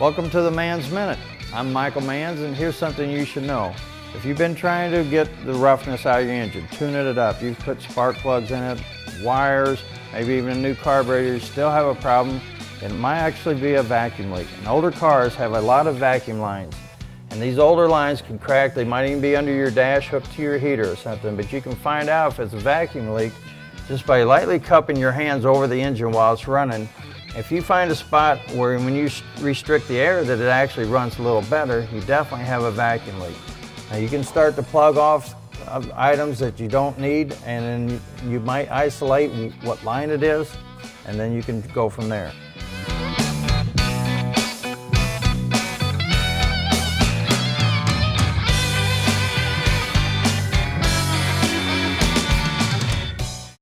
Welcome to the Man's Minute. I'm Michael Manns, and here's something you should know. If you've been trying to get the roughness out of your engine, tuning it up, you've put spark plugs in it, wires, maybe even a new carburetor, you still have a problem, it might actually be a vacuum leak. And older cars have a lot of vacuum lines. And these older lines can crack, they might even be under your dash hooked to your heater or something, but you can find out if it's a vacuum leak just by lightly cupping your hands over the engine while it's running. If you find a spot where when you restrict the air that it actually runs a little better, you definitely have a vacuum leak. Now you can start to plug off items that you don't need, and then you might isolate what line it is, and then you can go from there.